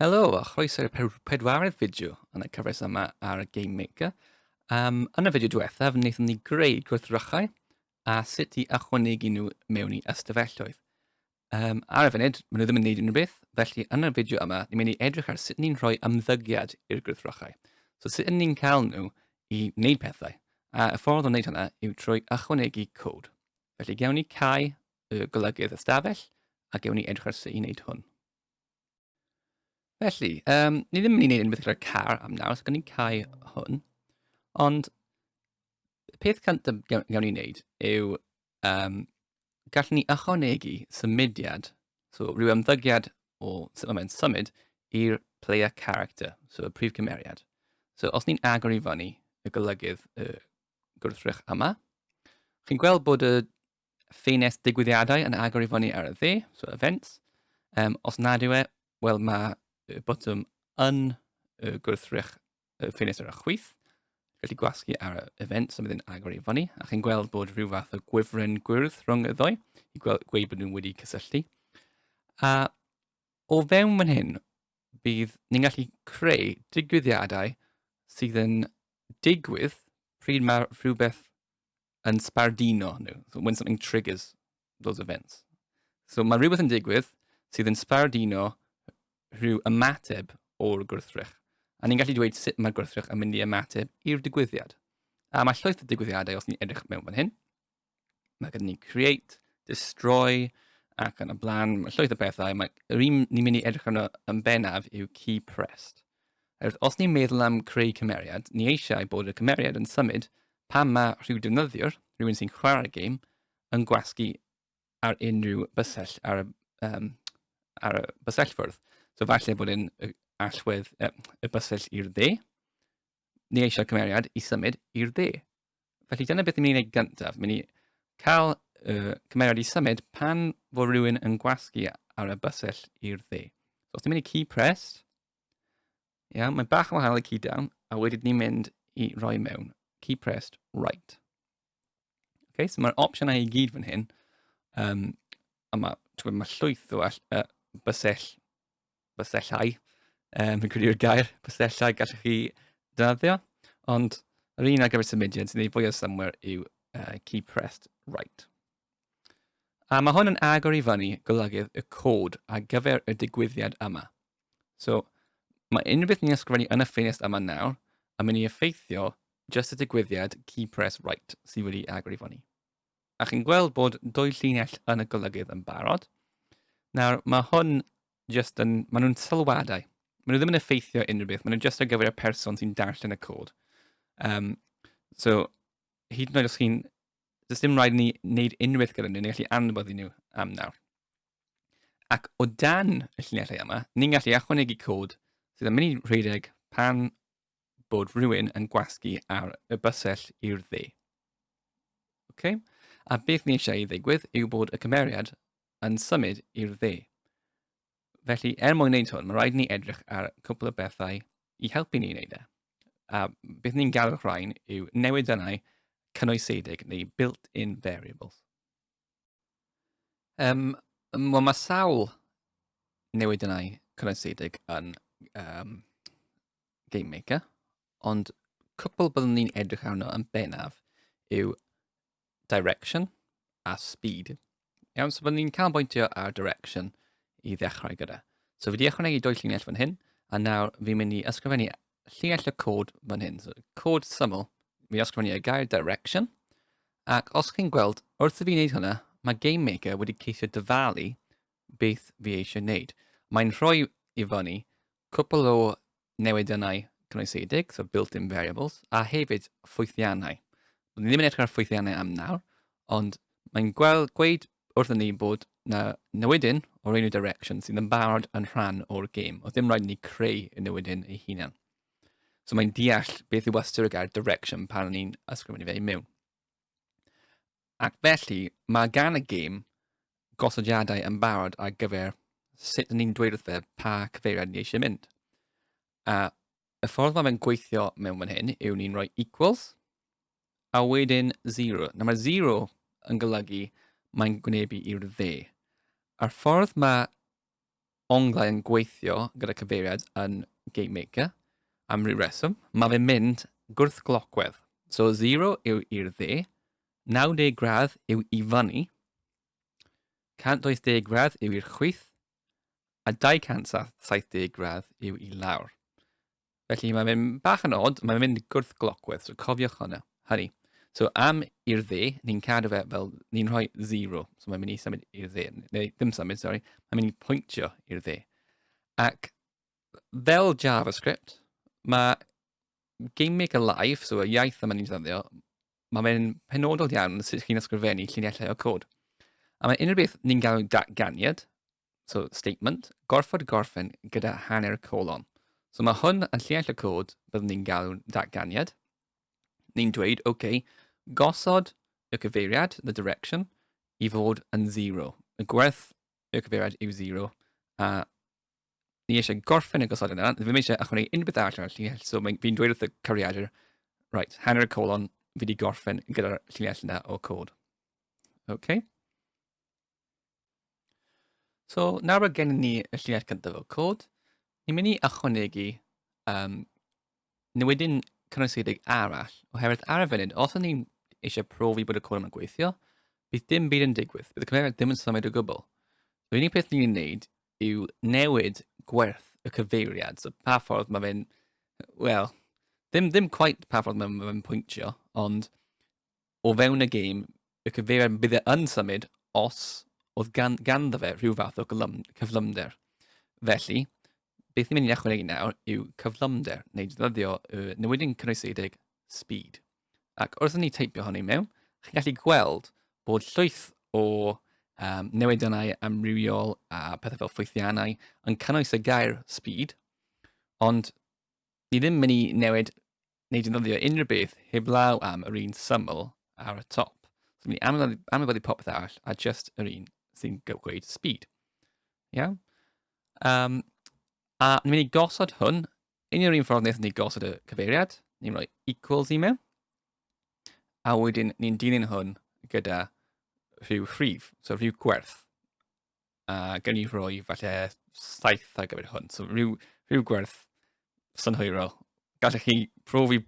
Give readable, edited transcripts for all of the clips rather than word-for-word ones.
Helo, a chroeso i'r pedwaredd fideo yn y cyfres yma ar y GameMaker. Yn y fideo diwethaf, wnaethon ni greu gwrthrychau a sut i ychwanegu nhw mewn i ystafelloedd. Ar y funud, maen nhw ddim yn gwneud unrhyw beth, felly yn y fideo yma, ni'n mynd i edrych ar sut ni'n rhoi ymddygiad i'r gwrthrychau. So sut ni'n cael nhw i wneud pethau, a y ffordd o wneud hynny yw trwy ychwanegu cod. Felly gewn ni cau y golygydd ystafell, a gewn ni edrych ar sut i wneud hwn. Felly, ni ddim yn mynd i wneud unrhyw beth gyda'r car am nawr, so gan ni cau hwn. Ond, y peth cyntaf gawn ni wneud yw gallwn ni ychwanegu symudiad, so rhyw ymddygiad o sut mae'n symud i'r player character, so y prif cymeriad. So os ni'n agor i fyny y golygydd y gwrthrych yma, chi'n gweld bod y ffenest digwyddiadau yn agor i fyny ar y dde, so events. Os nad yw e, wel mae y botwm yn y gwrthrych y ffenest ar y chwith, gallu gwasgu ar y event sy'n mynd yn agor i fyny, a chi'n gweld bod rhyw fath o gwifren gwyrdd rhwng y ddoi, i gweud bod nhw'n wedi cysylltu. A o fewn fan hyn, bydd ni'n gallu creu digwyddiadau sydd yn digwydd pryd mae rhywbeth yn sbardino nhw, so when something triggers those events. So mae rhywbeth yn digwydd sydd yn sbardino rhyw ymateb o'r gwrthrych. A ni'n gallu dweud sut mae'r gwrthrych yn mynd i ymateb i'r digwyddiad. A mae llwyth o digwyddiadau os ni'n edrych mewn fan hyn. Mae gyda ni create, destroy, ac yn y blaen, mae llwyth o bethau. Yr un ni'n mynd i edrych arno yn bennaf yw key pressed. Os ni'n meddwl am creu cymeriad, ni eisiau bod y cymeriad yn symud pan mae rhyw defnyddiwr, rhywun sy'n chwarae'r gêm, yn gwasgu ar unrhyw bysell ar y bysellfwrdd. So falle bod yn allwedd y bysell i'r dde. Ni eisiau cymeriad i symud i'r dde. Felly dyna beth ni'n mynd i wneud gyntaf. Mynd i cael cymeriad i symud pan fod rhywun yn gwasgu ar y bysell i'r dde. So os ni'n mynd i key pressed, mae bach yn wahanol i key down, a wedyn ni'n mynd i roi mewn key pressed right. Okay, so mae'r opsiynau i gyd fan hyn, a mae llwyth o bysellau, fi'n credu'r gair, bysellau gallwch chi defnyddio, ond yr un ar gyfer symudiad sy'n ei fwy o symwyr yw key pressed right. A mae hwn yn agor i fyny golygydd y cod ar gyfer y digwyddiad yma. So mae unrhyw beth ni'n ysgrifennu yn y ffenest yma nawr yn mynd i effeithio just y digwyddiad key press right sydd wedi agor i fyny. A chi'n gweld bod dwy llinell yn y golygydd yn barod. Nawr, mae hwn maen nhw'n sylwadau. Maen nhw ddim yn effeithio unrhyw beth, maen nhw'n just ar gyfer y person sy'n darllen y cod. So, hyd yn oed os chi'n, does dim rhaid ni wneud unrhyw beth gyda nhw, ni'n gallu anwybyddu nhw am nawr. Ac o dan y llinellau yma, ni'n gallu ychwanegu cod sydd yn mynd i rhedeg pan bod rhywun yn gwasgu ar y bysell i'r dde. Okay? A beth ni eisiau i ddigwydd yw bod y cymeriad yn symud i'r dde. Felly, mwyn wneud hwn, mae rhaid ni edrych ar cwpl o bethau i helpu ni wneud e. A beth ni'n galw'r rhain yw newidynau cynoesedig neu built-in variables. Mae sawl newidynau cynoesedig yn GameMaker, ond cwpl byddwn ni'n edrych arno yn bennaf yw direction a speed. Iawn, so byddwn ni'n canolbwyntio ar direction i ddechrau gyda. So fi wedi ychwanegu dwy llinell fan hyn, a nawr fi'n mynd i ysgrifennu llinell y cod fan hyn. So cod Syml, fi ysgrifennu y gair direction, ac os chi'n gweld, wrth i fi wneud hwnna, mae GameMaker wedi ceisio dyfalu beth fi eisiau wneud. Mae'n rhoi i fyny cwpl o newidynau cynoesedig, so built-in variables, a hefyd ffwythiannau. Ni ddim yn edrych ar ffwythiannau am nawr, ond mae'n gweud wrth ni bod na newidyn o'r enw direction sydd yn barod yn rhan o'r gêm. O ddim rhaid ni creu y newidyn ei hunan. So mae'n deall beth yw ystyr y gair direction pan ni'n ysgrifennu fe i mewn. Ac felly, mae gan y gêm gosodiadau yn barod ar gyfer sut ni'n dweud wrth fe pa cyfeiriad ni eisiau mynd. A y ffordd mae fe'n gweithio mewn fan hyn yw ni'n rhoi equals a wedyn 0. Na mae 0 yn golygu mae'n gwynebu i'r dde. A'r ffordd mae onglau yn gweithio gyda cyfeiriad yn GameMaker am ryw reswm, mae fe'n mynd gwrthglocwedd. So 0 yw i'r dde, 90 gradd yw i fyny, 120 gradd yw i'r chwith, a 270 gradd yw i lawr. Felly mae fe'n bach yn od, mae fe'n mynd gwrthglocwedd, so cofiwch hynny. So am i'r dde, ni'n cadw fe fel, ni'n rhoi 0, so mae'n mynd i symud i'r dde, neu ddim symud, sorry, mae'n mynd i pwyntio i'r dde. Ac fel JavaScript, mae GameMaker Live, so y iaith yma ni'n ddefnyddio, mae fe'n penodol iawn sut chi'n ysgrifennu llinellau o cod. A mae unrhyw beth ni'n galw datganiad, so statement, gorfod gorffen gyda hanner colon. So mae hwn yn llinell y cod byddwn ni'n galw datganiad. Ni'n dweud, OK, gosod y cyfeiriad, the direction, i fod yn 0. Y gwerth y cyfeiriad yw 0. A ni eisiau gorffen y gosod yna. Fi eisiau ychwanegu unrhyw beth arall ar y llinell. So fi'n dweud wrth y cariadur, right, hanner colon, fi wedi gorffen gyda'r llinell yna o cod. OK? So, nawr bod gen ni y llinell cyntaf o cod, ni'n mynd i ychwanegu newidyn cynnwysedig arall, oherwydd ar y funud, os o'n ni'n eisiau profi bod y cod yma'n gweithio, bydd dim byd yn digwydd, bydd y cymeriad ddim yn symud o gwbl. So, unig peth ni'n wneud yw newid gwerth y cyfeiriad. So, pa ffordd mae fe'n, wel, ddim quite pa ffordd mae fe'n pwyntio, ond o fewn y game, y cyfeiriad bydd yn symud os oedd ganddo fe rhyw fath o cyflymder. Felly, beth ni'n mynd i ychwanegu nawr yw cyflymder, neu ddyddio y newidyn cynnwysedig speed. Ac wrth ni teipio hynny mewn, chi'n gallu gweld bod llwyth o newidynau amrywiol a pethau fel ffwythiannau yn cynnwys y gair speed, ond ni ddim mynd i newid neu defnyddio unrhyw beth heblaw am yr un syml ar y top. So ni'n mynd i anwybyddu popeth arall a just yr un sy'n gweud speed. Iawn? A ni'n mynd i gosod hwn, unrhyw un ffordd wnaethon ni gosod y cyfeiriad, ni'n rhoi equals i mewn, a wedyn ni'n dilyn hwn gyda rhyw rhif, so rhyw gwerth. Gan i roi falle 7 ar gyfer hwn, so rhyw gwerth synhwyrol. Gallech chi profi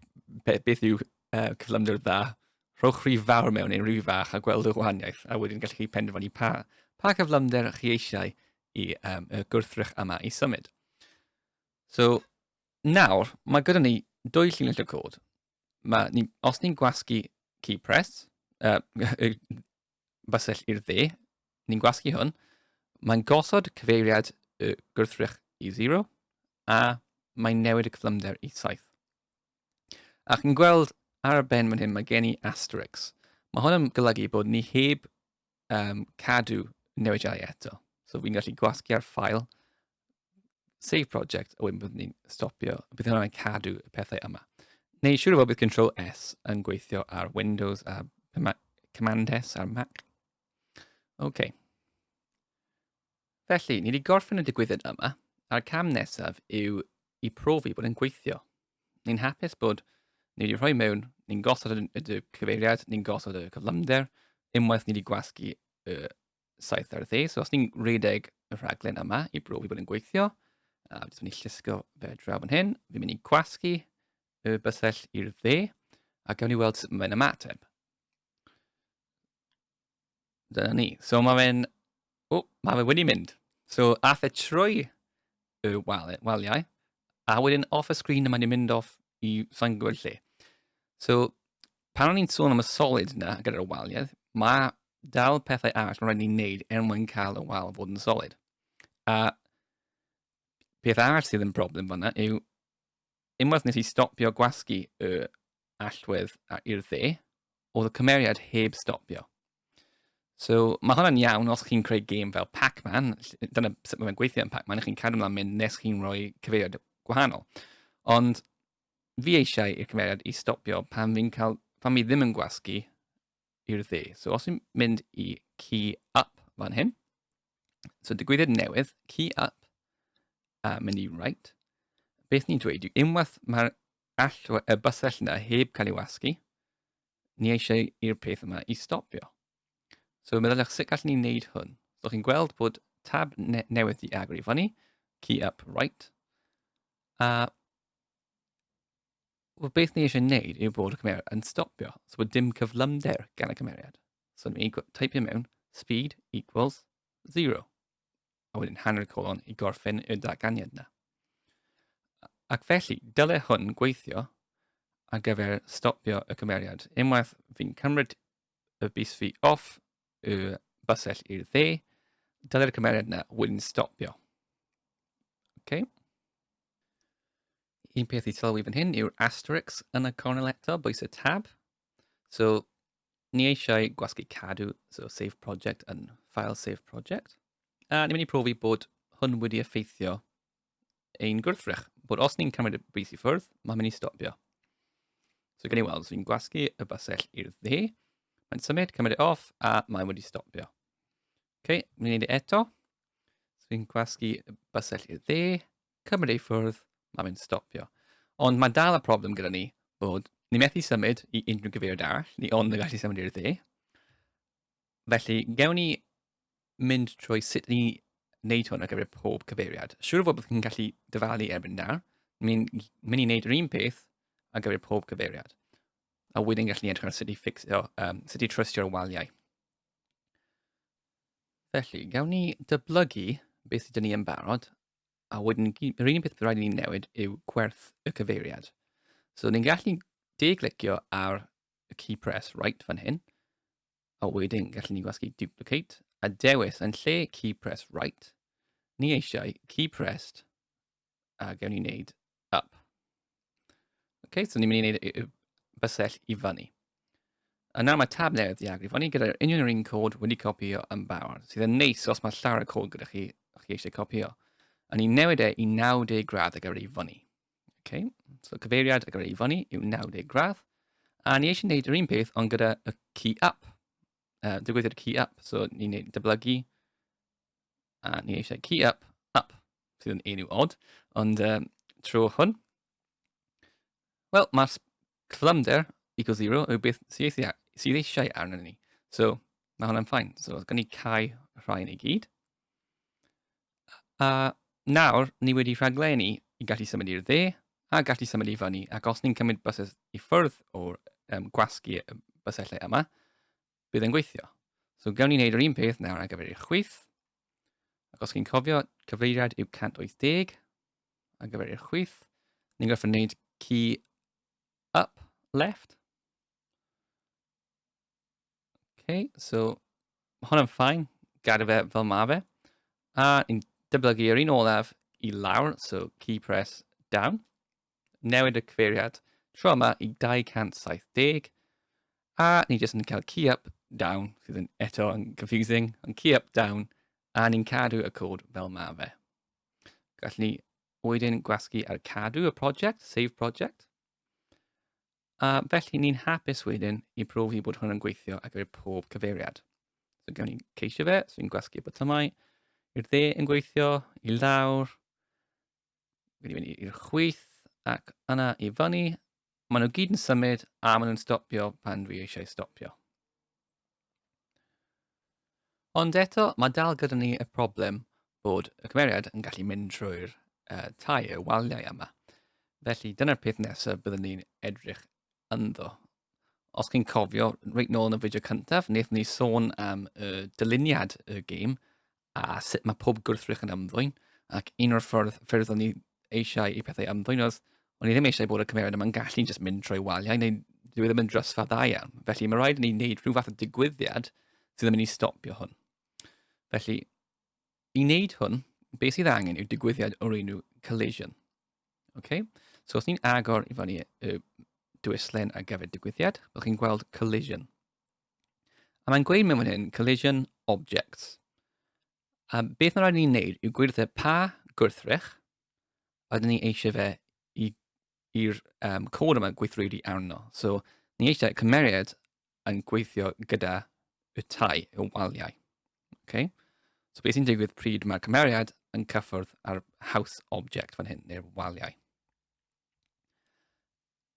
beth yw cyflymder dda, rhowch rhif fawr mewn neu rhif fach a gweld y gwahaniaeth, a wedyn gallech chi penderfynu pa cyflymder chi eisiau i y gwrthrych yma i symud. So, nawr, mae gyda ni 2 llinell o cod. Os ni'n gwasgu key press, bysell i'r dde, ni'n gwasgu hwn, mae'n gosod cyfeiriad y gwrthrych i 0, a mae'n newid y cyflymder i 7. A chi'n gweld ar y ben fan hyn, mae gen i asterix. Mae hwn yn golygu bod ni heb cadw newidiadau eto. So fi'n gallu gwasgu ar ffail, save project, a wedyn bydd ni'n stopio, bydd hwnna'n cadw y pethau yma. Neu siŵr o fod bydd Control S yn gweithio ar Windows a Command S ar Mac. OK. Felly, ni wedi gorffen y digwyddiad yma, a'r cam nesaf yw i profi bod yn gweithio. Ni'n hapus bod ni wedi rhoi mewn, ni'n gosod y cyfeiriad, ni'n gosod y cyflymder, unwaith ni wedi gwasgu y 7 ar dde. So os ni'n redeg y rhaglen yma i profi bod yn gweithio, jyst mynd i llusgo fe draw fan hyn, fi'n mynd i gwasgu y bysell i'r dde, a gawn ni weld sut mae'n ymateb. Dyna ni. So mae fe wedi mynd. So ath e trwy y waliau, a wedyn off y sgrin yma ni'n mynd off i sa'n gwybod lle. So pan o'n i'n sôn am y solid yna gyda'r waliau, mae dal pethau arall mae'n rhaid ni'n neud mwyn cael y wal fod yn solid. A peth arall sydd yn broblem fan'na yw unwaith nes i stopio gwasgu y allwedd i'r dde, oedd y cymeriad heb stopio. So mae hwnna'n iawn os chi'n creu game fel Pac-Man, dyna sut mae'n gweithio yn Pac-Man, chi'n cadw ymlaen mynd nes chi'n rhoi cyfeiriad gwahanol. Ond fi eisiau i'r cymeriad i stopio pan fi ddim yn gwasgu i'r dde. So os fi'n mynd i key up fan hyn, so digwyddiad newydd, key up, a mynd i right, beth ni'n dweud yw unwaith mae'r y bysell yna heb cael ei wasgu, ni eisiau i'r peth yma i stopio. So meddylwch sut gallwn ni wneud hwn. So chi'n gweld bod tab newydd di agor I fyny, key up right. Wel, beth ni eisiau gwneud yw bod y cymeriad yn stopio. So bod dim cyflymder gan y cymeriad. So ni typio mewn speed equals 0. A wedyn hanner colon I gorffen y darganiad yna. Ac felly, dylai hwn gweithio ar gyfer stopio y cymeriad. Unwaith fi'n cymryd y bus fi off y bysell i'r dde, dylai'r cymeriad yna wedyn stopio. Okay. Un peth I sylwi fan hyn yw'r asterisk yn y cornel eto, bwys y tab. So, ni eisiau gwasgu cadw, so save project yn file save project. A ni'n mynd I profi bod hwn wedi effeithio ein gwrthrych, bod os ni'n cymryd y bus I ffwrdd, mae'n mynd I stopio. So, gen I weld, so fi'n gwasgu y bysell i'r dde, mae'n symud, cymryd off, a mae'n wedi stopio. Okay, mi'n gwneud eto. So, fi'n gwasgu y bysell i'r dde, cymryd ei ffwrdd, mae'n mynd stopio. Ond mae dal y problem gyda ni bod ni methu symud I unrhyw gyfeiriad arall, ni ond yn gallu symud i'r dde. Felly, gewn ni mynd trwy sut ni wneud hwn ar gyfer pob cyfeiriad. Siwr o fod byddwch chi'n gallu dyfalu erbyn nawr. Mi'n mynd I wneud yr un peth ar gyfer pob cyfeiriad. A wedyn gallu edrych ar sut I fixio, sut I trystio'r waliau. Felly, gawn ni dyblygu beth sydd ni yn barod, a wedyn yr unig beth bydd rhaid I ni newid yw gwerth y cyfeiriad. So, ni'n gallu de-glicio ar y key press right fan hyn, a wedyn gallwn ni gwasgu duplicate, a dewis yn lle key press right, ni eisiau key pressed, a gawn ni wneud up. Okay, so ni'n mynd I wneud y bysell I fyny. A nawr mae tab newydd I agor I fyny gyda'r union yr un cod wedi copio yn barod, sydd yn neis os mae llawer o cod gyda chi eisiau copio. A ni newid I 90 gradd ar gyfer I fyny. Okay, so cyfeiriad ar gyfer I fyny yw 90 gradd. A ni eisiau gwneud yr un peth ond gyda y key up. Digwyddiad key up. So ni'n gwneud dyblygu. A ni eisiau key up, sydd yn enw odd. Ond tro hwn. Wel, mae'r cyflymder equals 0 yw beth sydd eisiau arno ni. So, mae hwnna'n ffain. So, gan ni cau rhain I gyd. Nawr, ni wedi rhaglenni I gallu symud i'r dde, a gallu symud I fyny, ac os ni'n cymryd bysys I ffwrdd o'r gwasgu y bysellau yma, bydd yn gweithio. So, gawn ni wneud yr un peth nawr ar gyfer i'r chwith. Ac os chi'n cofio, cyfeiriad yw 180 ar gyfer i'r chwith. Ni'n gorfod wneud key up left. Okay, so mae hwn yn ffain, gada fe fel mae fe. A ni'n dyblygu yr un olaf I lawr, so key press down. Newid y cyfeiriad tro yma I 270. A ni jyst yn cael key up down, sydd yn eto yn confusing, ond key up down, a ni'n cadw y cod fel mae fe. Gallwn ni wedyn gwasgu ar cadw y project, save project. Felly ni'n hapus wedyn I profi bod hwn yn gweithio ar gyfer pob cyfeiriad. So gawn ni ceisio fe, so fi'n gwasgu y botymau. I'r dde yn gweithio, I lawr. Wedi mynd i'r chwith, ac yna I fyny. Maen nhw gyd yn symud, a maen nhw'n stopio pan dwi eisiau stopio. Ond eto, mae dal gyda ni y problem bod y cymeriad yn gallu mynd trwy'r tai y waliau yma. Felly, dyna'r peth nesaf byddwn ni'n edrych ynddo. Os chi'n cofio, reit nôl yn y fideo cyntaf, wnaethon ni sôn am y dyluniad y gêm a sut mae pob gwrthrych yn ymddwyn, ac un o'r ffyrdd o'n ni eisiau I pethau ymddwyn oedd, o'n i ddim eisiau bod y cymeriad yma'n gallu just mynd trwy waliau, neu dwi ddim yn drysfa dda iawn. Felly mae rhaid I ni wneud rhyw fath o digwyddiad sydd yn mynd I stopio hwn. Felly, I wneud hwn, beth sydd angen yw digwyddiad o'r enw collision. Okay? So os ni'n agor I fyny y dwislen ar gyfer digwyddiad, byddwch chi'n gweld collision. A mae'n gweud mewn hyn, collision objects. Beth mae'n rhaid ni'n wneud yw gweithio pa gwrthrych ydyn ni eisiau fe i'r cod yma gweithredu arno. So, ni eisiau cymeriad yn gweithio gyda y tai, y waliau. Okay? So, beth sy'n digwydd pryd mae'r cymeriad yn cyffwrdd ar house object fan hyn, neu'r waliau.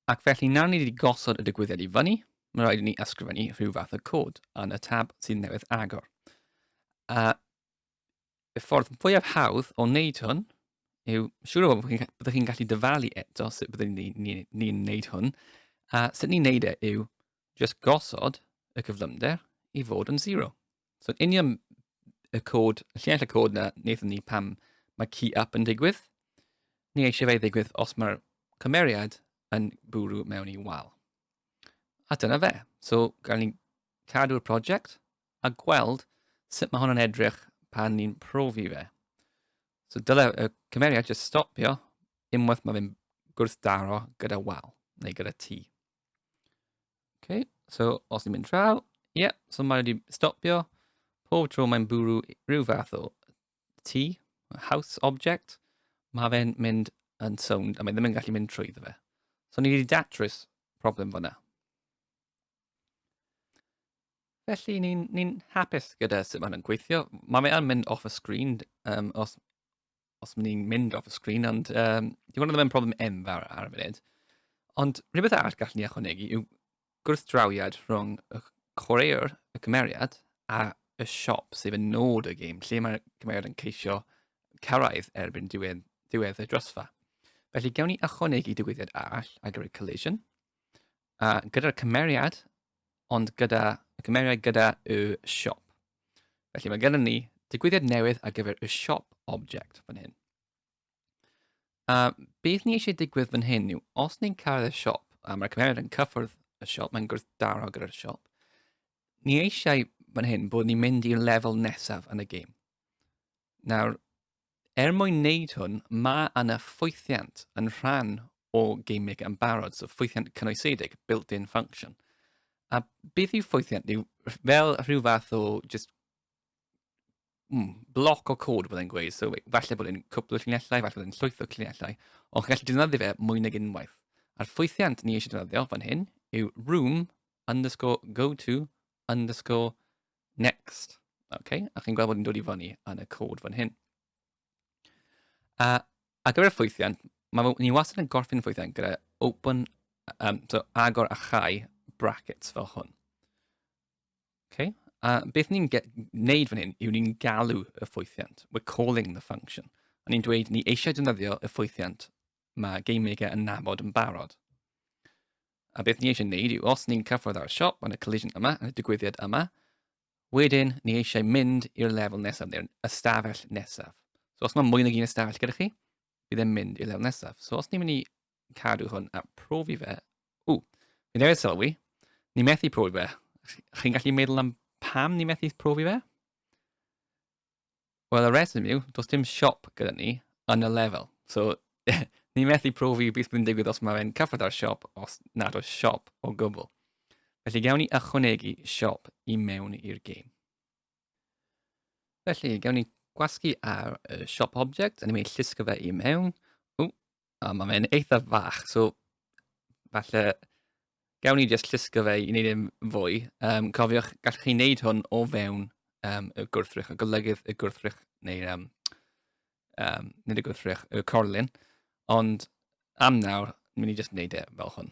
Ac felly, nawr ni wedi gosod y digwyddiad I fyny, mae rhaid I ni ysgrifennu rhyw fath o cod yn y tab sy'n newydd agor. y ffordd fwyaf hawdd o wneud hwn yw, siŵr o fod byddwch chi'n gallu dyfalu eto sut byddwn ni'n wneud hwn, a sut ni'n wneud yw just gosod y cyflymder i fod yn 0. So union y llinell y cod na wnaethon ni pam mae key up yn digwydd. Ni eisiau fe ddigwydd os mae'r cymeriad yn bwrw mewn i wal. A dyna fe. So, gael ni cadw'r prosiect a gweld sut mae hwn yn edrych pan ni'n profi fe. So, dylai y cymeriad just stopio unwaith mae fe'n gwrthdaro gyda wal, neu gyda T. Okay, so, os ni'n mynd draw, so mae wedi stopio. Pob tro mae'n bwrw rhyw fath o T, house object, mae fe'n mynd yn sound, a mae ddim yn gallu mynd trwyddo fe. So, ni wedi datrys problem fyna. Felly, ni'n hapus gyda sut mae'n gweithio. Mae fe yn mynd off y screen os ni'n mynd off y screen, ond di hwnna ddim yn problem enfawr ar y funud. Ond rhywbeth arall gallwn ni ychwanegu yw gwrthdrawiad rhwng y chwaraewr, y cymeriad, a y siop sef y nod y gêm, lle mae'r cymeriad yn ceisio cyrraedd erbyn diwedd y drosfa. Felly, gawn ni ychwanegu digwyddiad arall a gyda'r collision, gyda'r cymeriad, ond gyda y siop. Felly, mae gennym ni digwyddiad newydd ar gyfer y siop object fan hyn. Beth ni eisiau digwydd fan hyn yw, os ni'n cyrraedd y siop, a mae'r cymeriad yn cyffwrdd y siop, mae'n gwrthdaro gyda'r siop, ni eisiau fan hyn bod ni'n mynd i'r lefel nesaf yn y gêm. Nawr, mwyn wneud hwn, mae yna ffwythiant yn rhan o GameMaker yn barod, so ffwythiant cynoesedig, built-in function. A beth yw ffwythiant? Yw fel rhyw fath o just bloc o cod byddai'n gweud, so falle bod e'n cwpl o llinellau, falle bod e'n llwyth o llinellau, ond chi'n gallu defnyddio fe mwy nag unwaith. A'r ffwythiant ni eisiau defnyddio fan hyn yw room_go_to_next. Okay? A chi'n gweld bod yn dod i fyny yn y cod fan hyn. A gyda'r ffwythiant, ni wastad yn gorffen ffwythiant gyda agor a chau brackets fel hwn. Okay? A beth ni'n wneud fan hyn yw ni'n galw y ffwythiant. We're calling the function. A ni'n dweud ni eisiau defnyddio y ffwythiant mae GameMaker yn nabod yn barod. A beth ni eisiau wneud yw, os ni'n cyffwrdd ar y siop yn y collision yma, yn y digwyddiad yma, wedyn ni eisiau mynd i'r lefel nesaf, neu'r ystafell nesaf. So os mae mwy nag un ystafell gyda chi, bydd e'n mynd i'r lefel nesaf. So os ni'n mynd i cadw hwn a profi fe, fi newydd sylwi, ni methu profi fe. Chi'n gallu meddwl am pam ni methu profi fe? Wel, y reswm yw, does dim siop gyda ni yn y lefel. So, ni methu profi beth bydd yn digwydd os mae fe'n cyffwrdd ar siop, os nad oes siop o gwbl. Felly, gawn ni ychwanegu siop i mewn i'r gêm. Felly, gawn ni gwasgu ar y siop object, a ni'n mynd llusgo fe i mewn. A mae fe'n eitha fach, so falle gawn ni just llusgo fe i wneud yn fwy. Cofiwch, gallwch chi wneud hwn o fewn y gwrthrych, y golygydd y gwrthrych, neu nid y gwrthrych, y corlyn. Ond am nawr, ni'n mynd i just wneud e fel hwn.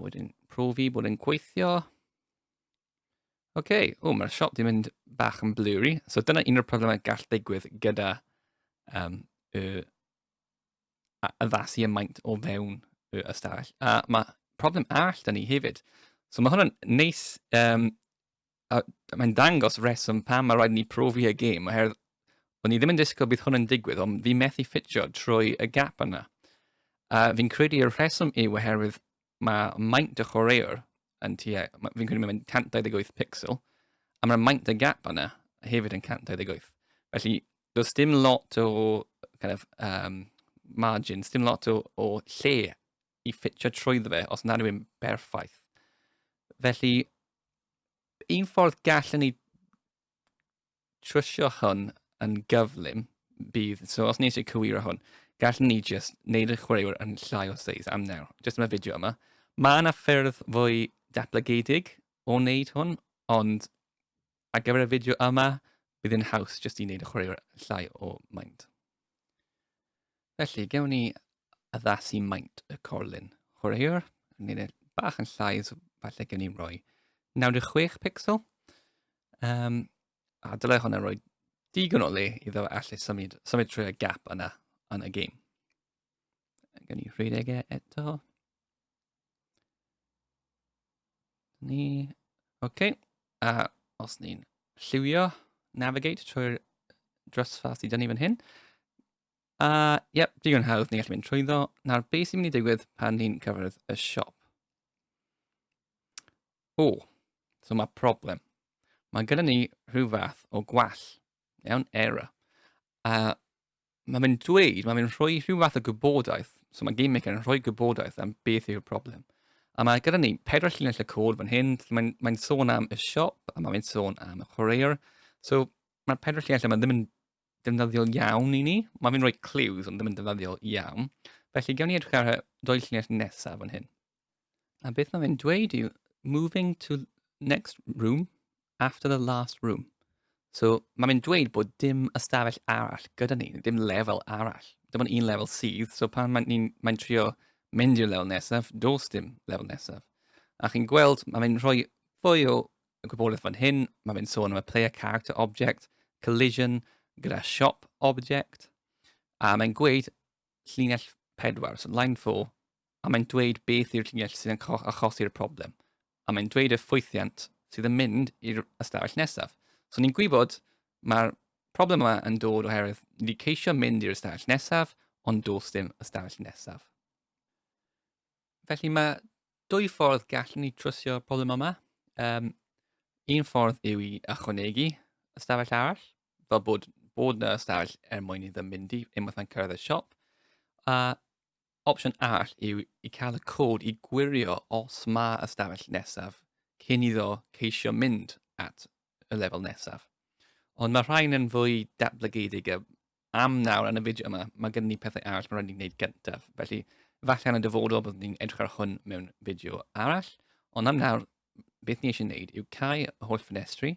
Wedyn profi bod e'n gweithio. Okay. Mae'r siop di mynd bach yn blurry. So dyna un o'r problemau gall digwydd gyda y addasu y maint o fewn y ystafell. A mae problem arall da ni hefyd. So mae hwnna'n neis, mae'n dangos reswm pam mae rhaid ni profi y gêm, oherwydd o'n i ddim yn disgwyl bydd hwn yn digwydd, ond fi methu ffitio trwy y gap yna. Fi'n credu y rheswm yw oherwydd mae maint y chwaraewr yn fi'n credu mae'n 128 pixel, a mae'r maint y gap yna hefyd yn 128. Felly, does dim lot o margins, dim lot o lle i ffitio trwyddo fe os nad yw'n berffaith. Felly, un ffordd gallen ni trwsio hwn yn gyflym bydd, so os ni eisiau cywiro hwn, gallen ni just wneud y chwaraewr yn llai o seis am nawr, just yn y fideo yma. Mae yna ffyrdd fwy datblygedig o wneud hwn, ond ar gyfer y fideo yma, bydd yn haws just i wneud y chwaraewr llai o maint. Felly, gewn ni addasu maint y corlyn chwaraewr, wneud e bach yn llai, so falle gewn ni roi 96 pixel. A dylai hwnna roi digon o le iddo allu symud trwy'r gap yna yn y gêm. Gawn ni rhedeg eto. OK. A os ni'n lliwio, navigate trwy'r drysfa sydd dyn ni fan hyn. Digon hawdd ni gallu mynd trwyddo. Nawr, beth sy'n mynd i digwydd pan ni'n cyfredd y siop? So mae problem. Mae gyda ni rhyw fath o gwall. Iawn, error. Mae'n rhoi rhyw fath o gwybodaeth. So mae GameMaker yn rhoi gwybodaeth am beth yw'r problem. A mae gyda ni 4 llinell y cod fan hyn. Mae'n sôn am y siop, a mae'n sôn am y chwaraewr. So mae'r 4 llinell yma ddim yn defnyddiol iawn i ni. Mae'n rhoi clues, ond ddim yn defnyddiol iawn. Felly, gawn ni edrych ar y 2 llinell nesaf fan hyn. A beth mae'n dweud yw, moving to next room after the last room. So, mae'n dweud bod dim ystafell arall gyda ni, dim lefel arall. Dim ond un lefel sydd, so pan mae'n trio mynd i'r lefel nesaf, dos dim lefel nesaf. A chi'n gweld, mae'n rhoi fwy o gwybodaeth fan hyn, mae'n sôn am y player character object, collision gyda shop object, a mae'n gweud llinell 4, so line 4, a mae'n dweud beth yw'r llinell sydd yn achosi'r problem. A mae'n dweud y ffwythiant sydd yn mynd i'r ystafell nesaf. So ni'n gwybod mae'r problem yma yn dod oherwydd ni wedi ceisio mynd i'r ystafell nesaf, ond dos dim ystafell nesaf. Felly mae 2 ffordd gallwn ni trwsio'r problem yma. Un ffordd yw i ychwanegu ystafell arall, fel bod yna ystafell mwyn iddo mynd i unwaith mae'n cyrraedd y siop. Opsiwn arall yw i cael y cod i gwirio os mae ystafell nesaf cyn iddo ceisio mynd at y lefel nesaf. Ond mae rhain yn fwy datblygedig am nawr yn y fideo yma. Mae gen ni pethau arall mae'n rhaid ni'n gwneud gyntaf. Felly, falle yn y dyfodol byddwn ni'n edrych ar hwn mewn fideo arall. Ond am nawr, beth ni eisiau gwneud yw cau y holl ffenestri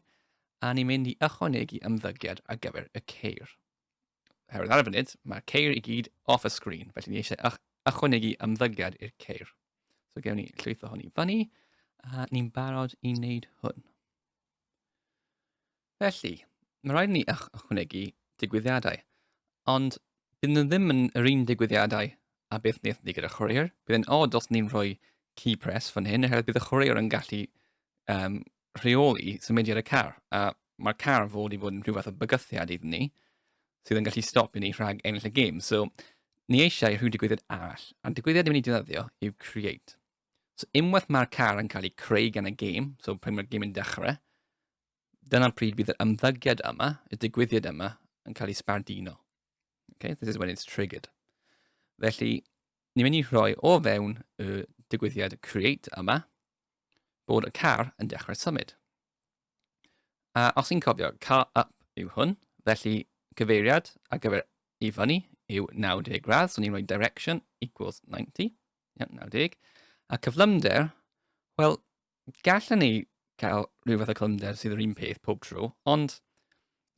a ni'n mynd i ychwanegu ymddygiad ar gyfer y ceir. Herwydd ar y funud, mae'r ceir i gyd off y sgrin. Felly, ni eisiau ychwanegu ymddygiad i'r ceir. So, gewn ni llwytho hwn i fyny a ni'n barod i wneud hwn. Felly, mae rhaid ni ychwanegu digwyddiadau, ond bydd nhw ddim yn yr un digwyddiadau a beth wnaethon ni gyda chwaraewr. Bydd yn odd os ni'n rhoi key press fan hyn, oherwydd bydd y chwaraewr yn gallu rheoli symudiad y car. A mae'r car fod i fod yn rhyw fath o bygythiad iddyn ni, sydd yn gallu stopio ni rhag ennill y gêm. So, ni eisiau rhyw digwyddiad arall. A'r digwyddiad ni'n mynd i defnyddio yw create. So, unwaith mae'r car yn cael ei creu gan y gêm, so pan mae'r gêm yn dechrau, dyna pryd bydd y ymddygiad yma, y digwyddiad yma, yn cael ei sbardino. Okay? This is when it's triggered. Felly, ni'n mynd i rhoi o fewn y digwyddiad create yma, bod y car yn dechrau symud. A os ni'n cofio, car up yw hwn, felly cyfeiriad ar gyfer i fyny yw 90 gradd, so ni'n rhoi direction equals 90, 90. A cyflymder, wel, gallwn ni cael rhyw fath o cyflymder sydd yr un peth pob tro, ond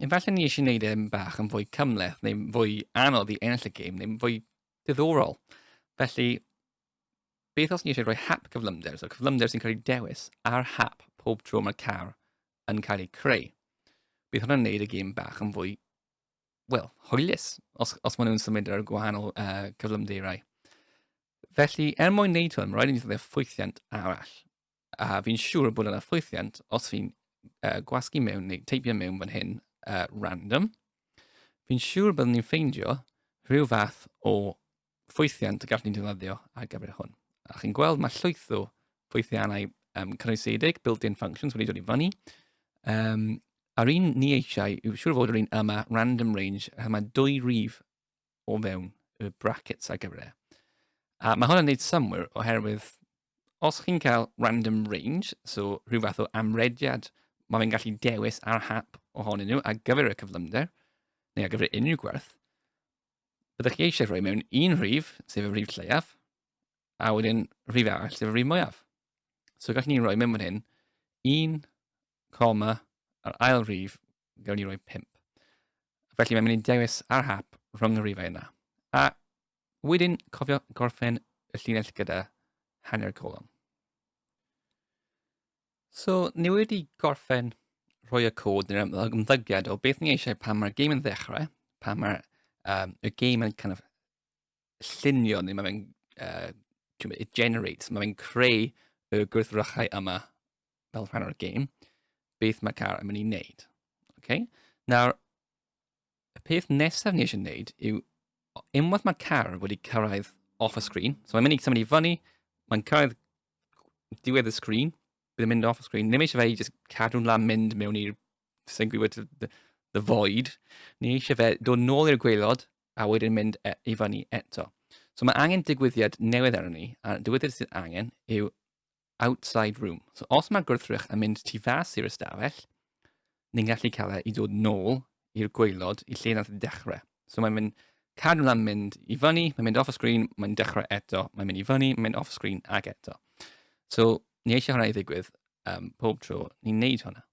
efallai ni eisiau gwneud e'n bach yn fwy cymleth, neu fwy anodd i ennill y gêm, neu fwy diddorol. Felly, beth os ni eisiau rhoi hap cyflymder, so cyflymder sy'n cael ei dewis ar hap pob tro mae'r car yn cael ei creu. Bydd hwnna'n gwneud y gêm bach yn fwy, wel, hwylus, os maen nhw'n symud ar gwahanol cyflymderau. Felly, mwyn wneud hwn, rhaid i ni ddefnyddio ffwythiant arall. A fi'n siŵr bod yna ffwythiant os fi'n gwasgu mewn neu teipio mewn fan hyn random. Fi'n siŵr byddwn ni'n ffeindio rhyw fath o ffwythiant y gallwn ni'n defnyddio ar gyfer hwn. A chi'n gweld mae llwyth o ffwythiannau cynnwysedig, built-in functions wedi dod i fyny. A'r un ni eisiau yw siŵr fod yr un yma, random range, mae 2 rif o fewn y brackets ar gyfer e. A mae hwnna'n gwneud symwyr oherwydd os chi'n cael random range, so rhyw fath o amrediad, mae fe'n gallu dewis ar hap ohonyn nhw ar gyfer y cyflymder, neu ar gyfer unrhyw gwerth, byddwch chi eisiau rhoi mewn un rhif, sef y rhif lleiaf, a wedyn rhif arall, sef y rhif mwyaf. So gallwn ni rhoi mewn fan hyn, 1, ar ail rhif, gawn ni rhoi 5. Felly mae'n mynd i dewis ar hap rhwng y rhifau yna. A wedyn cofio gorffen y llinell gyda hanner colon. So, ni wedi gorffen rhoi y cod neu'r ymddygiad o beth ni eisiau pan mae'r game yn ddechrau, pan mae'r y game yn kind of llunio, neu mae fe'n it generates, mae fe'n creu y gwrthrychau yma fel rhan o'r game, beth mae car yn mynd i wneud. Okay? Nawr, y peth nesaf ni eisiau wneud yw, unwaith mae car wedi cyrraedd off y screen, so mae'n mynd i symud i fyny, mae'n cyrraedd diwedd y screen, bydd yn mynd off y screen, ddim eisiau fe i just cadw'n lan mynd mewn i'r sy'n gwybod the void, ni eisiau fe dod nôl i'r gwaelod a wedyn mynd i fyny eto. So mae angen digwyddiad newydd arno ni, a digwyddiad sydd angen yw outside room. So os mae'r gwrthrych yn mynd tu fas i'r ystafell, ni'n gallu cael e i dod nôl i'r gwaelod i lle nath dechrau. So mae'n mynd cadw lan mynd i fyny, mae'n mynd off y screen, mae'n dechrau eto, mae'n mynd i fyny, mae'n mynd off y screen ag eto. So ni eisiau hwnna i ddigwydd pob tro ni'n neud hwnna.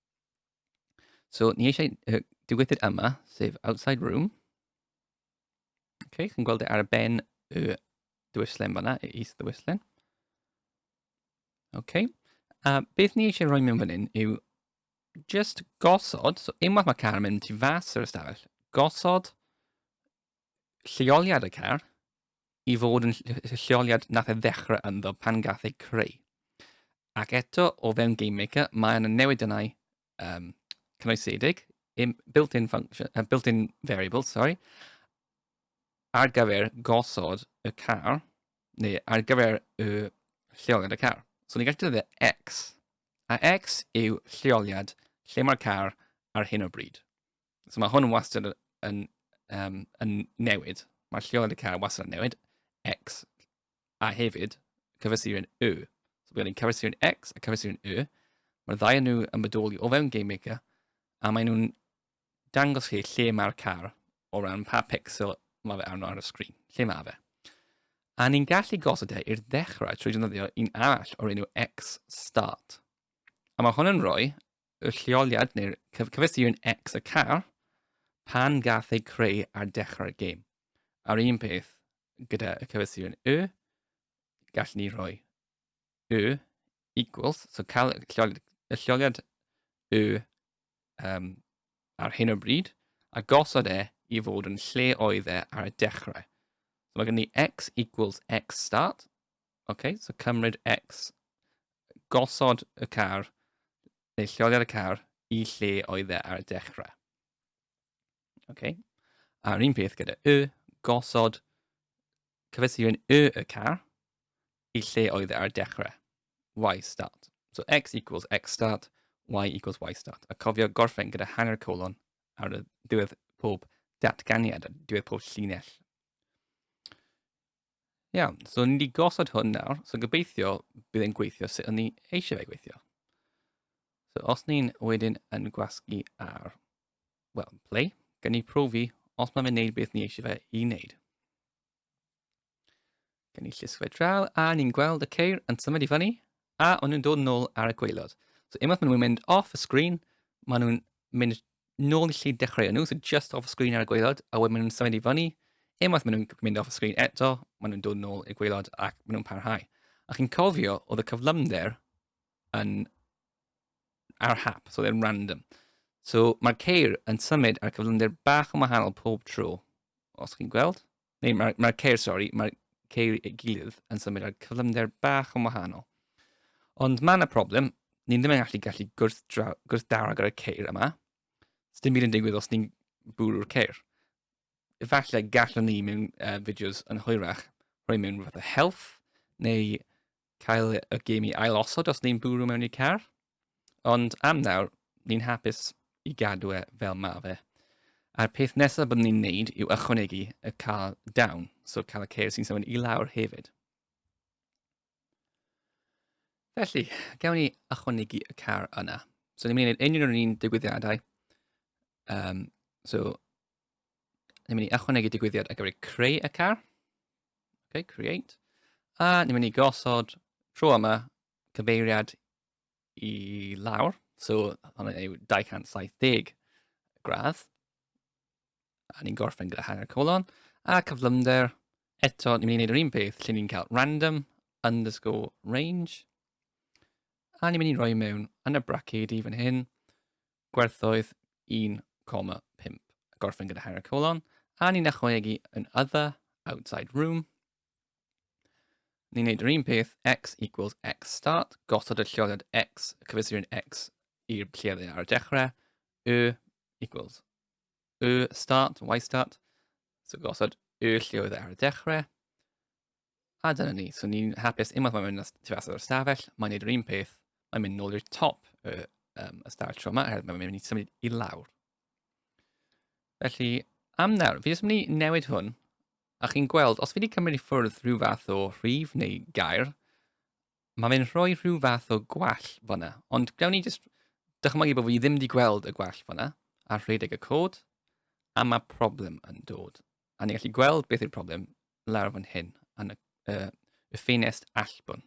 So ni eisiau digwyddiad yma, sef outside room. Okay, chi'n gweld e ar y ben y dywyslen fanna, y is dywyslen. Okay. Beth ni eisiau rhoi mewn fan hyn yw just gosod, so unwaith mae car yn mynd tu fas yr ystafell, gosod lleoliad y car i fod yn lleoliad nath e ddechrau ynddo pan gath ei creu. Ac eto, o fewn GameMaker, mae yna newid yna cynnwysedig, built-in variable, sorry, ar gyfer gosod y car, neu ar gyfer y lleoliad y car. So ni'n gallu dweud X. A X yw lleoliad lle mae'r car ar hyn o bryd. So mae hwn yn wastad yn newid. Mae'r lleoliad y car wastad yn newid. X. A hefyd, cyfesu'r Y. So byddwn ni'n cyfesu'r X a cyfesu'r Y. Mae'r ddau yn nhw yn bodoli o fewn GameMaker, a maen nhw'n dangos chi lle mae'r car o ran pa pixel mae fe arno ar y sgrin. Lle mae fe. A ni'n gallu gosod e i'r ddechrau trwy defnyddio un arall o'r enw X start. A mae hwn yn rhoi y lleoliad neu'r cyfesu'r X y car pan gath ei creu ar dechrau'r game. A'r un peth gyda y cyfesu'r Y, gallwn ni rhoi Y equals, so cael y lleoliad Y ar hyn o bryd, a gosod e i fod yn lle oedd e ar y dechrau. So mae gen ni X equals X start. Okay, so cymryd X, gosod y car, neu lleoliad y car, i lle oedd e ar y dechrau. Okay. A'r un peth gyda Y, gosod cyfesu'r Y car, i lle oedd e ar y dechrau. Y start. So X equals X start, Y equals Y start. A cofio gorffen gyda hanner colon ar y diwedd pob datganiad, ar diwedd pob llinell. Iawn, so ni wedi gosod hwn nawr, so gobeithio bydd e'n gweithio sut o'n ni eisiau fe gweithio. So os ni'n wedyn yn gwasgu ar, play, gan ni profi os mae'n wneud beth ni eisiau fe i wneud. Gan ni llusgo fe draw, a ni'n gweld y ceir yn symud i fyny, a o'n nhw'n dod nôl ar y gwaelod. So unwaith maen nhw'n mynd off y screen, maen nhw'n mynd nôl i lle dechrau nhw, so just off y screen ar y gwaelod, a wedyn maen nhw'n symud i fyny. Unwaith maen nhw'n mynd off y screen eto, maen nhw'n dod nôl i'r gwaelod ac maen nhw'n parhau. A chi'n cofio oedd y cyflymder ar hap, so they're random. So mae'r ceir yn symud ar cyflymder bach yn wahanol pob tro, os chi'n gweld. Neu mae'r ceir ei gilydd yn symud ar cyflymder bach yn wahanol. Ond mae yna problem, ni'n ddim yn gallu gwrthdaro gyda'r ceir yma. So dim byd yn digwydd os ni'n bwrw'r ceir. Efallai gallwn ni mewn fideos yn hwyrach rhoi mewn fath o health, neu cael y game i ailosod os ni'n bwrw mewn i'r car. Ond am nawr, ni'n hapus i gadw e fel ma fe. A'r peth nesaf byddwn ni'n neud yw ychwanegu y car down, so cael y ceir sy'n symud i lawr hefyd. Felly, gawn ni ychwanegu y car yna. So ni'n mynd i wneud unrhyw un digwyddiadau. So, ni'n mynd i ychwanegu digwyddiad ar gyfer creu y car. Okay, create. A ni'n mynd i gosod tro yma cyfeiriad i lawr. So, hwnna yw 270 gradd. A ni'n gorffen gyda hanner colon. A cyflymder. Eto, ni'n mynd i wneud yr un peth lle ni'n cael random _range. A ni'n mynd i roi mewn yn y bracedi fan hyn gwerthoedd 1,5 gorffen gyda hanner colon, a ni'n ychwanegu yn other, outside room. Ni'n neud yr un peth, x equals x start, gosod y lleoliad x, cyfesu'r x i'r lleoliad ar y dechrau, equals start, y start, so gosod y lleoliad ar y dechrau, a dyna ni. So ni'n hapus unwaith mae'n mynd tu fas o'r stafell, mae'n neud yr un peth, mae'n mynd nôl i'r top y ystafell tro yma, mae'n mynd i symud i lawr. Felly, am nawr, fi jyst mynd i newid hwn, a chi'n gweld, os fi wedi cymryd i ffwrdd rhyw fath o rhif neu gair, mae'n rhoi rhyw fath o gwall fyna. Ond gawn ni jyst dychmygu bod fi ddim wedi gweld y gwall fyna, a rhedeg y cod, a mae problem yn dod. A ni'n gallu gweld beth yw'r problem lawr fan hyn, yn y ffenest allbwn.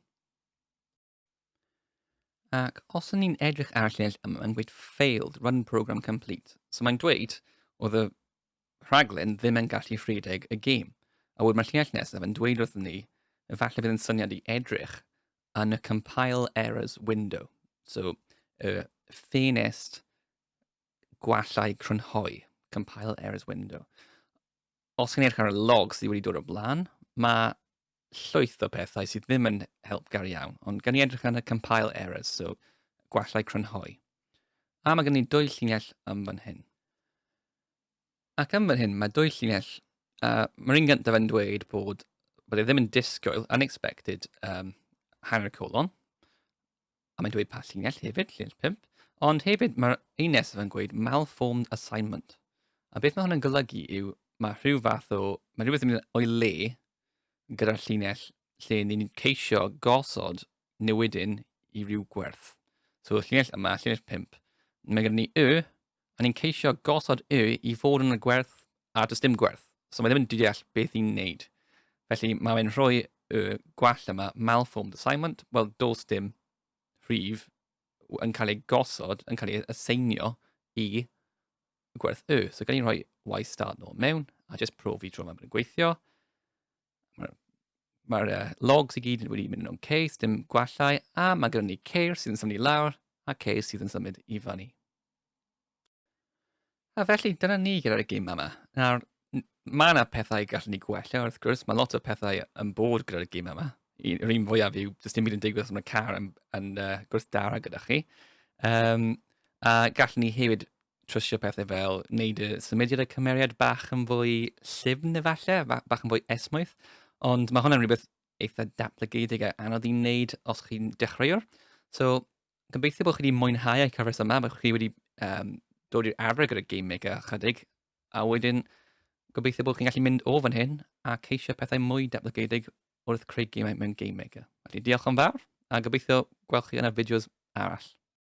Ac os o'n ni'n edrych ar y llinell yma, mae'n dweud failed, run program complete. So mae'n dweud oedd y rhaglen ddim yn gallu rhedeg y gêm. A wedyn mae'r llinell nesaf yn dweud wrthyn ni, efallai bydd yn syniad i edrych yn y compile errors window. So, y ffenest gwallau crynhoi, compile errors window. Os chi'n edrych ar y logs sydd wedi dod o blaen, mae llwyth o bethau sydd ddim yn helpgar iawn, ond gan i edrych yn y compile errors, so gwallau crynhoi. A mae gen i 2 llinell yn fan hyn. Ac yn fan hyn, mae 2 llinell, mae'r un gyntaf yn dweud bod e ddim yn disgwyl, unexpected, hanner colon, a mae'n dweud pa llinell hefyd, llinell 5, ond hefyd mae'r un nesaf yn gweud malformed assignment. A beth mae hwn yn golygu yw, mae rhywbeth yn mynd o'i le gyda'r llinell lle ni'n ceisio gosod newidyn i ryw gwerth. So, llinell yma, llinell 5, mae gen ni a ni'n ceisio gosod i fod yn y gwerth, a does dim gwerth. So, mae ddim yn deall beth i'n neud. Felly, mae'n rhoi y gwall yma, malformed assignment, wel, does dim rhif yn cael ei gosod, yn cael ei aseinio i gwerth So, gan i'n rhoi y start nôl mewn, a jyst profi tro mae'n gweithio. Mae'r logs i gyd wedi mynd yn OK, dim gwallau, a mae gyda ni ceir sydd yn symud i lawr, a ceir sydd yn symud i fyny. A felly, dyna ni gyda'r gêm yma. Nawr, mae yna pethau gallwn ni gwella wrth gwrs, mae lot o pethau yn bod gyda'r gêm yma. Yr un fwyaf yw, does dim byd yn digwydd os mae car yn gwrthdara gyda chi. A gallwn ni hefyd trwsio pethau fel wneud y symudiad y cymeriad bach yn fwy llyfn efallai, bach yn fwy esmwyth. Ond mae hwnna'n rhywbeth eitha datblygedig a anodd i wneud os chi'n dechreuwr. So, gobeithio bod chi wedi mwynhau y cyfres yma, bod chi wedi dod i'r arfer gyda GameMaker chydig, a wedyn gobeithio bod chi'n gallu mynd o fan hyn a ceisio pethau mwy datblygedig wrth creu gemau mewn GameMaker. Felly diolch yn fawr, a gobeithio gwelwch chi yn y fideos arall.